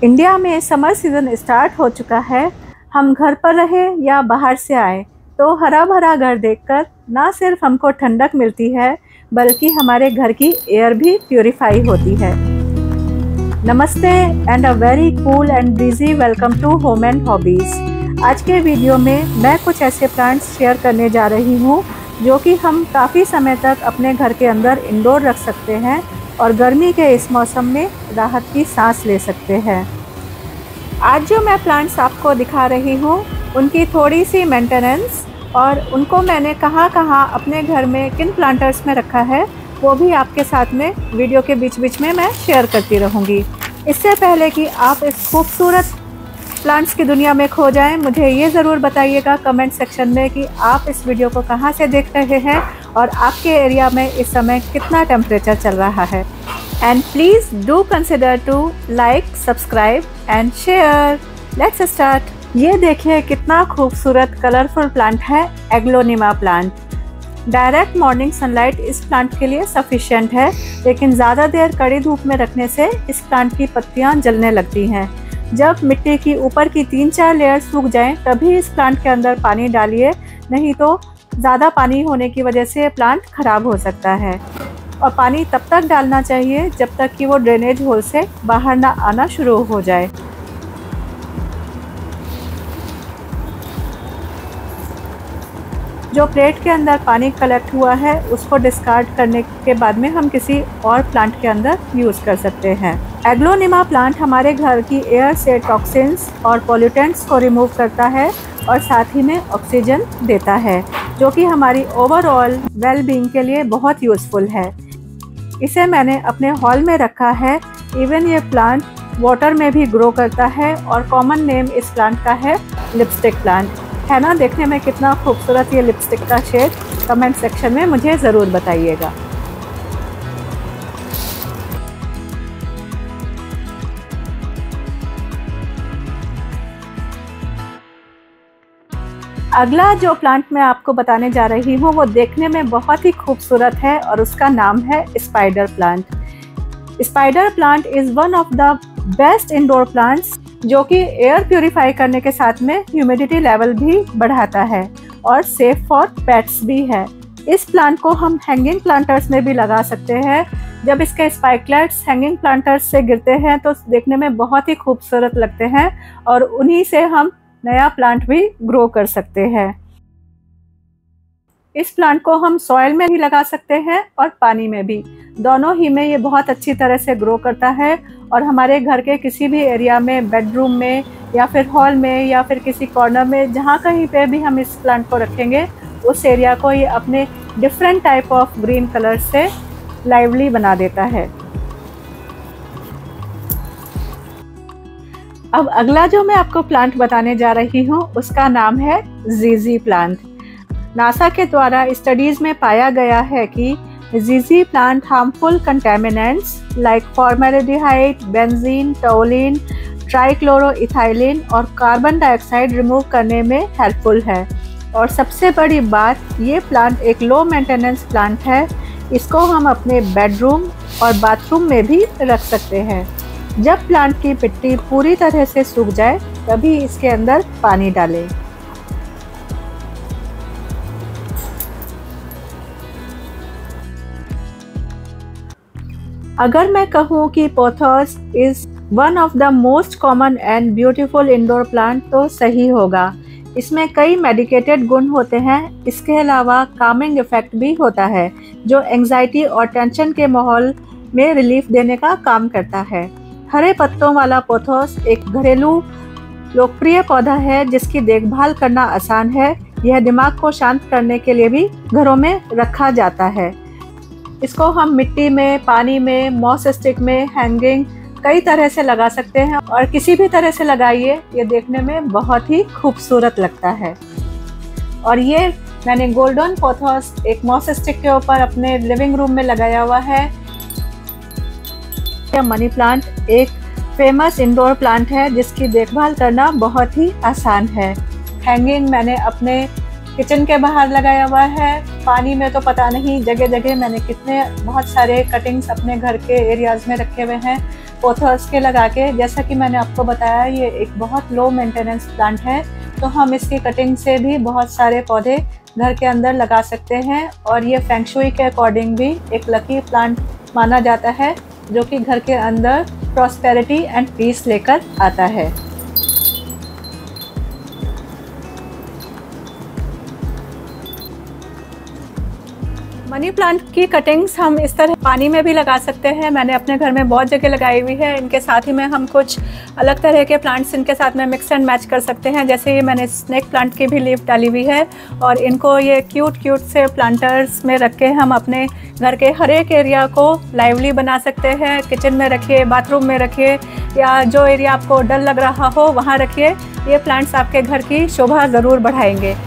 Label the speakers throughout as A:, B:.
A: India में summer season start हो चुका है। हम घर पर रहे या बाहर से आए तो हरा भरा घर देखकर ना सिर्फ हमको ठंडक मिलती है बल्कि हमारे घर की एयर भी प्यूरिफाई होती है। नमस्ते and a very cool and breezy welcome to home and hobbies. आज के वीडियो में मैं कुछ ऐसे प्लांट्स शेयर करने जा रही हूँ जो कि हम काफ़ी समय तक अपने घर के अंदर इंडोर रख सकते हैं और गर्मी के इस मौसम में राहत की सांस ले सकते हैं। आज जो मैं प्लांट्स आपको दिखा रही हूँ उनकी थोड़ी सी मेंटेनेंस और उनको मैंने कहाँ अपने घर में किन प्लांटर्स में रखा है वो भी आपके साथ में वीडियो के बीच में मैं शेयर करती रहूँगी। इससे पहले कि आप इस खूबसूरत प्लांट्स की दुनिया में खो जाएं, मुझे ये ज़रूर बताइएगा कमेंट सेक्शन में कि आप इस वीडियो को कहाँ से देख रहे हैं और आपके एरिया में इस समय कितना टेम्परेचर चल रहा है। And please do consider to like, subscribe and share. Let's start. ये देखिए कितना खूबसूरत कलरफुल प्लांट है, aglaonema plant. Direct morning sunlight इस प्लांट के लिए सफिशिएंट है, लेकिन ज़्यादा देर कड़ी धूप में रखने से इस प्लांट की पत्तियाँ जलने लगती हैं। जब मिट्टी की ऊपर की 3-4 लेयर सूख जाएं तभी इस प्लांट के अंदर पानी डालिए, नहीं तो ज़्यादा पानी होने की वजह से प्लांट ख़राब हो सकता है। और पानी तब तक डालना चाहिए जब तक कि वो ड्रेनेज होल से बाहर ना आना शुरू हो जाए। जो प्लेट के अंदर पानी कलेक्ट हुआ है उसको डिस्कार्ड करने के बाद में हम किसी और प्लांट के अंदर यूज़ कर सकते हैं। एग्लोनिमा प्लांट हमारे घर की एयर से टॉक्सिन्स और पॉल्यूटेंट्स को रिमूव करता है और साथ ही में ऑक्सीजन देता है, जो कि हमारी ओवरऑल वेलबींग के लिए बहुत यूज़फुल है। इसे मैंने अपने हॉल में रखा है। इवन ये प्लांट वाटर में भी ग्रो करता है और कॉमन नेम इस प्लांट का है लिपस्टिक प्लांट। है ना, देखने में कितना खूबसूरत ये लिपस्टिक का शेड। कमेंट सेक्शन में मुझे ज़रूर बताइएगा। अगला जो प्लांट मैं आपको बताने जा रही हूँ वो देखने में बहुत ही खूबसूरत है और उसका नाम है spider plant. Spider plant is one of the best indoor plants जो कि एयर प्यूरिफाई करने के साथ में ह्यूमिडिटी लेवल भी बढ़ाता है और सेफ फॉर पेट्स भी है। इस प्लांट को हम हैंगिंग प्लांटर्स में भी लगा सकते हैं। जब इसके स्पाइकलेट्स हैंगिंग प्लांटर्स से गिरते हैं तो देखने में बहुत ही खूबसूरत लगते हैं और उन्हीं से हम नया प्लांट भी ग्रो कर सकते हैं। इस प्लांट को हम सॉइल में भी लगा सकते हैं और पानी में भी, दोनों ही में ये बहुत अच्छी तरह से ग्रो करता है। और हमारे घर के किसी भी एरिया में, बेडरूम में या फिर हॉल में या फिर किसी कॉर्नर में, जहाँ कहीं पे भी हम इस प्लांट को रखेंगे उस एरिया को ये अपने different type of green colour से लाइवली बना देता है। अब अगला जो मैं आपको प्लांट बताने जा रही हूँ उसका नाम है जीजी प्लांट। नासा के द्वारा स्टडीज़ में पाया गया है कि जीजी plant harmful contaminants like formaldehyde, benzene, toluene, trichloroethylene और कार्बन डाइऑक्साइड रिमूव करने में हेल्पफुल है। और सबसे बड़ी बात, ये प्लांट एक लो मेंटेनेंस प्लांट है। इसको हम अपने बेडरूम और बाथरूम में भी रख सकते हैं। जब प्लांट की मिट्टी पूरी तरह से सूख जाए तभी इसके अंदर पानी डालें। अगर मैं कहूँ कि pothos is one of the most common and beautiful indoor plant तो सही होगा। इसमें कई मेडिकेटेड गुण होते हैं। इसके अलावा कामिंग इफेक्ट भी होता है जो एंजाइटी और टेंशन के माहौल में रिलीफ देने का काम करता है। हरे पत्तों वाला पोथोस एक घरेलू लोकप्रिय पौधा है जिसकी देखभाल करना आसान है। यह दिमाग को शांत करने के लिए भी घरों में रखा जाता है। इसको हम मिट्टी में, पानी में, मॉस स्टिक में, हैंगिंग कई तरह से लगा सकते हैं और किसी भी तरह से लगाइए, ये देखने में बहुत ही खूबसूरत लगता है। और ये मैंने गोल्डन पोथोस एक मॉस स्टिक के ऊपर अपने लिविंग रूम में लगाया हुआ है। यह मनी प्लांट एक फेमस इंडोर प्लांट है जिसकी देखभाल करना बहुत ही आसान है। हैंगिंग मैंने अपने किचन के बाहर लगाया हुआ है। पानी में तो पता नहीं, जगह जगह मैंने बहुत सारे कटिंग्स अपने घर के एरियाज़ में रखे हुए हैं। पोथर्स के लगा के। जैसा कि मैंने आपको बताया, ये एक बहुत लो मेंटेनेंस प्लांट है, तो हम इसकी कटिंग से भी बहुत सारे पौधे घर के अंदर लगा सकते हैं। और ये फेंग शुई के अकॉर्डिंग भी एक लकी प्लांट माना जाता है, जो कि घर के अंदर प्रॉस्पेरिटी एंड पीस लेकर आता है। मनी प्लांट की कटिंग्स हम इस तरह पानी में भी लगा सकते हैं। मैंने अपने घर में बहुत जगह लगाई हुई है। इनके साथ ही में हम कुछ अलग तरह के प्लांट्स इनके साथ में मिक्स एंड मैच कर सकते हैं। जैसे ये मैंने स्नेक प्लांट की भी लीफ डाली हुई है, और इनको ये क्यूट से प्लांटर्स में रख के हम अपने घर के हर एक एरिया को लाइवली बना सकते हैं। किचन में रखिए, बाथरूम में रखिए, या जो एरिया आपको डल लग रहा हो वहाँ रखिए। ये प्लांट्स आपके घर की शोभा ज़रूर बढ़ाएंगे।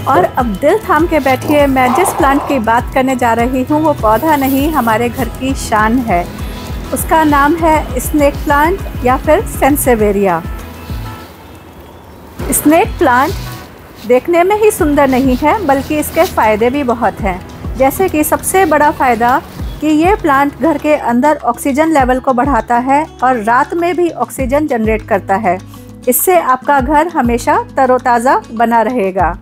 A: और अब दिल थाम के बैठिए, मैं जिस प्लांट की बात करने जा रही हूँ वो पौधा नहीं, हमारे घर की शान है। उसका नाम है स्नेक प्लांट या फिर सेंसेवेरिया। स्नेक प्लांट देखने में ही सुंदर नहीं है, बल्कि इसके फ़ायदे भी बहुत हैं। जैसे कि सबसे बड़ा फ़ायदा कि ये प्लांट घर के अंदर ऑक्सीजन लेवल को बढ़ाता है और रात में भी ऑक्सीजन जनरेट करता है। इससे आपका घर हमेशा तरोताज़ा बना रहेगा।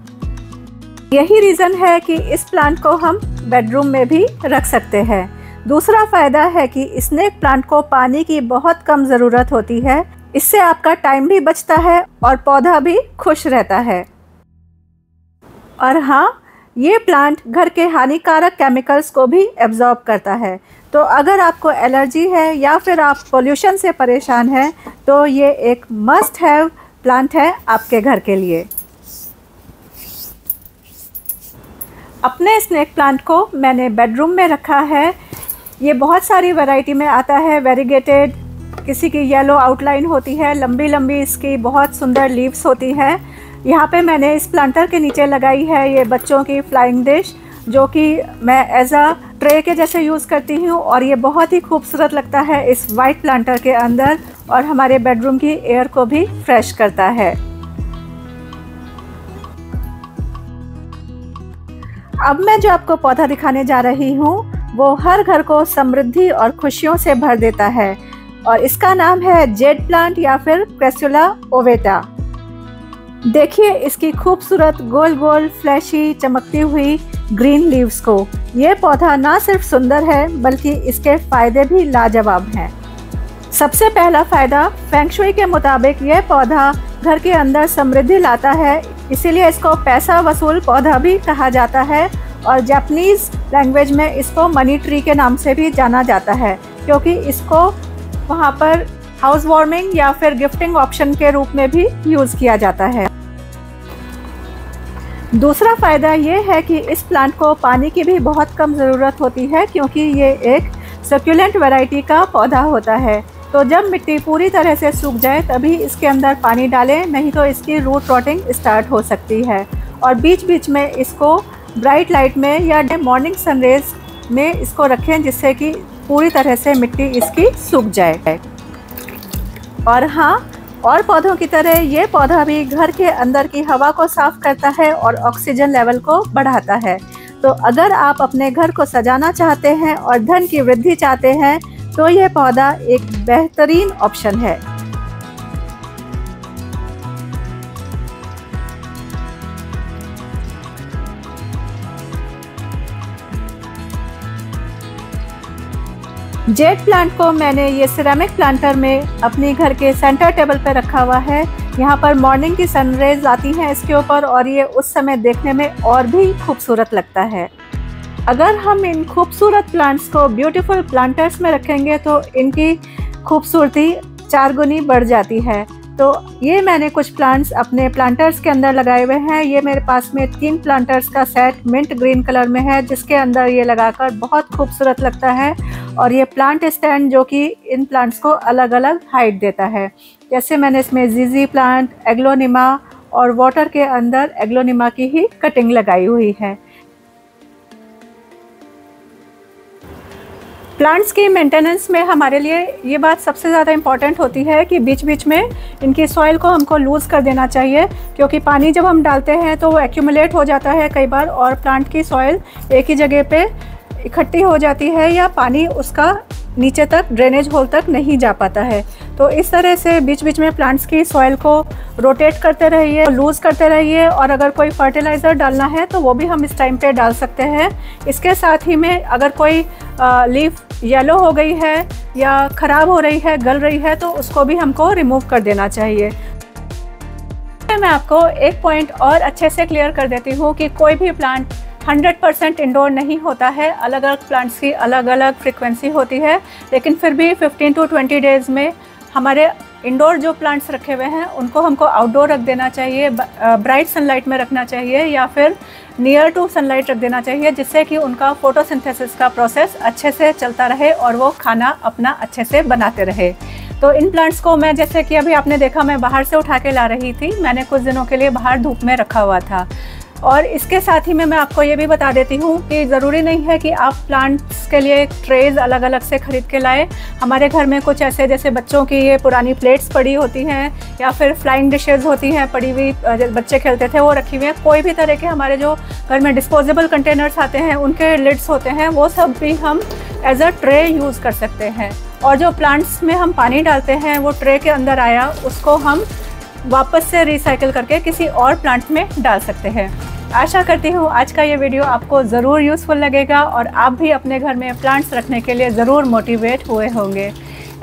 A: यही रीज़न है कि इस प्लांट को हम बेडरूम में भी रख सकते हैं। दूसरा फ़ायदा है कि स्नेक प्लांट को पानी की बहुत कम ज़रूरत होती है। इससे आपका टाइम भी बचता है और पौधा भी खुश रहता है। और हाँ, ये प्लांट घर के हानिकारक केमिकल्स को भी एब्जॉर्ब करता है। तो अगर आपको एलर्जी है या फिर आप पोल्यूशन से परेशान हैं, तो ये एक मस्ट हैव प्लांट है आपके घर के लिए। अपने स्नेक प्लांट को मैंने बेडरूम में रखा है। ये बहुत सारी वैरायटी में आता है, वेरीगेटेड, किसी की येलो आउटलाइन होती है, लंबी लंबी इसकी बहुत सुंदर लीव्स होती हैं। यहाँ पे मैंने इस प्लांटर के नीचे लगाई है ये बच्चों की फ्लाइंग डिश, जो कि मैं एज अ ट्रे के जैसे यूज़ करती हूँ, और ये बहुत ही खूबसूरत लगता है इस वाइट प्लांटर के अंदर, और हमारे बेडरूम की एयर को भी फ्रेश करता है। अब मैं जो आपको पौधा दिखाने जा रही हूँ वो हर घर को समृद्धि और खुशियों से भर देता है, और इसका नाम है जेड प्लांट या फिर क्रेसुला ओवेटा। देखिए इसकी खूबसूरत गोल गोल फ्लैशी चमकती हुई ग्रीन लीव्स को। ये पौधा ना सिर्फ सुंदर है, बल्कि इसके फायदे भी लाजवाब हैं। सबसे पहला फायदा, फेंग शुई के मुताबिक यह पौधा घर के अंदर समृद्धि लाता है, इसीलिए इसको पैसा वसूल पौधा भी कहा जाता है, और जापानीज़ लैंग्वेज में इसको मनी ट्री के नाम से भी जाना जाता है, क्योंकि इसको वहाँ पर हाउस वार्मिंग या फिर गिफ्टिंग ऑप्शन के रूप में भी यूज़ किया जाता है। दूसरा फ़ायदा ये है कि इस प्लांट को पानी की भी बहुत कम ज़रूरत होती है, क्योंकि ये एक सक्यूलेंट वैरायटी का पौधा होता है। तो जब मिट्टी पूरी तरह से सूख जाए तभी इसके अंदर पानी डालें, नहीं तो इसकी रूट रॉटिंग स्टार्ट हो सकती है। और बीच बीच में इसको ब्राइट लाइट में या मॉर्निंग सनरेज में इसको रखें, जिससे कि पूरी तरह से मिट्टी इसकी सूख जाए। और हाँ, और पौधों की तरह ये पौधा भी घर के अंदर की हवा को साफ करता है और ऑक्सीजन लेवल को बढ़ाता है। तो अगर आप अपने घर को सजाना चाहते हैं और धन की वृद्धि चाहते हैं, तो यह पौधा एक बेहतरीन ऑप्शन है। जेड प्लांट को मैंने ये सिरेमिक प्लांटर में अपने घर के सेंटर टेबल पर रखा हुआ है। यहाँ पर मॉर्निंग की सनरेज आती हैं इसके ऊपर, और ये उस समय देखने में और भी खूबसूरत लगता है। अगर हम इन खूबसूरत प्लांट्स को ब्यूटीफुल प्लांटर्स में रखेंगे तो इनकी खूबसूरती 4 गुनी बढ़ जाती है। तो ये मैंने कुछ प्लांट्स अपने प्लांटर्स के अंदर लगाए हुए हैं। ये मेरे पास में 3 प्लांटर्स का सेट मिंट ग्रीन कलर में है, जिसके अंदर ये लगाकर बहुत खूबसूरत लगता है। और ये प्लांट स्टैंड जो कि इन प्लांट्स को अलग अलग हाइट देता है। जैसे मैंने इसमें जीजी प्लांट, एग्लोनिमा और वाटर के अंदर एग्लोनिमा की ही कटिंग लगाई हुई है। प्लांट्स की मेंटेनेंस में हमारे लिए ये बात सबसे ज़्यादा इम्पॉर्टेंट होती है कि बीच बीच में इनकी सॉइल को हमको लूज़ कर देना चाहिए, क्योंकि पानी जब हम डालते हैं तो वो एक्यूमुलेट हो जाता है कई बार, और प्लांट की सॉइल एक ही जगह पे इकट्ठी हो जाती है या पानी उसका नीचे तक ड्रेनेज होल तक नहीं जा पाता है। तो इस तरह से बीच बीच में प्लांट्स की सॉइल को रोटेट करते रहिए, लूज़ करते रहिए, और अगर कोई फर्टिलाइज़र डालना है तो वो भी हम इस टाइम पे डाल सकते हैं। इसके साथ ही में अगर कोई लीफ येलो हो गई है या ख़राब हो रही है, गल रही है, तो उसको भी हमको रिमूव कर देना चाहिए। मैं आपको एक पॉइंट और अच्छे से क्लियर कर देती हूँ कि कोई भी प्लांट 100% इंडोर नहीं होता है। अलग अलग प्लांट्स की अलग अलग फ्रीक्वेंसी होती है, लेकिन फिर भी 15 to 20 डेज़ में हमारे इंडोर जो प्लांट्स रखे हुए हैं उनको हमको आउटडोर रख देना चाहिए, ब्राइट सनलाइट में रखना चाहिए या फिर नियर टू सनलाइट रख देना चाहिए, जिससे कि उनका फोटोसिंथेसिस का प्रोसेस अच्छे से चलता रहे और वो खाना अपना अच्छे से बनाते रहे। तो इन प्लांट्स को मैं, जैसे कि अभी आपने देखा, मैं बाहर से उठा के ला रही थी, मैंने कुछ दिनों के लिए बाहर धूप में रखा हुआ था। और इसके साथ ही मैं आपको ये भी बता देती हूँ कि ज़रूरी नहीं है कि आप प्लांट्स के लिए ट्रेज़ अलग अलग से ख़रीद के लाएँ। हमारे घर में कुछ ऐसे, जैसे बच्चों की ये पुरानी प्लेट्स पड़ी होती हैं या फिर फ्लाइंग डिशेज़ होती हैं पड़ी हुई, बच्चे खेलते थे वो रखी हुई हैं। कोई भी तरह के हमारे जो घर में डिस्पोजेबल कंटेनर्स आते हैं उनके लिड्स होते हैं, वो सब भी हम एज अ ट्रे यूज़ कर सकते हैं। और जो प्लांट्स में हम पानी डालते हैं वो ट्रे के अंदर आया, उसको हम वापस से रिसाइकिल करके किसी और प्लांट में डाल सकते हैं। आशा करती हूँ आज का ये वीडियो आपको ज़रूर यूज़फुल लगेगा और आप भी अपने घर में प्लांट्स रखने के लिए ज़रूर मोटिवेट हुए होंगे।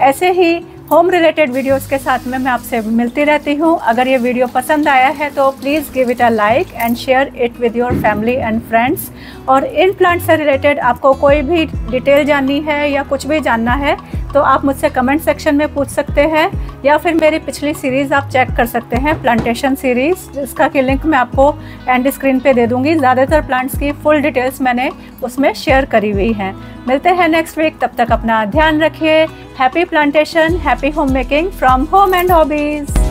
A: ऐसे ही होम रिलेटेड वीडियोस के साथ में मैं आपसे मिलती रहती हूँ। अगर ये वीडियो पसंद आया है तो please give it a like and share it with your family and friends. और इन प्लांट से रिलेटेड आपको कोई भी डिटेल जाननी है या कुछ भी जानना है तो आप मुझसे कमेंट सेक्शन में पूछ सकते हैं, या फिर मेरी पिछली सीरीज़ आप चेक कर सकते हैं, प्लांटेशन सीरीज़, जिसका कि लिंक मैं आपको एंड स्क्रीन पे दे दूँगी। ज़्यादातर प्लांट्स की फुल डिटेल्स मैंने उसमें शेयर करी हुई हैं। मिलते हैं नेक्स्ट वीक, तब तक अपना ध्यान रखिए। Happy plantation, happy home making from home and hobbies.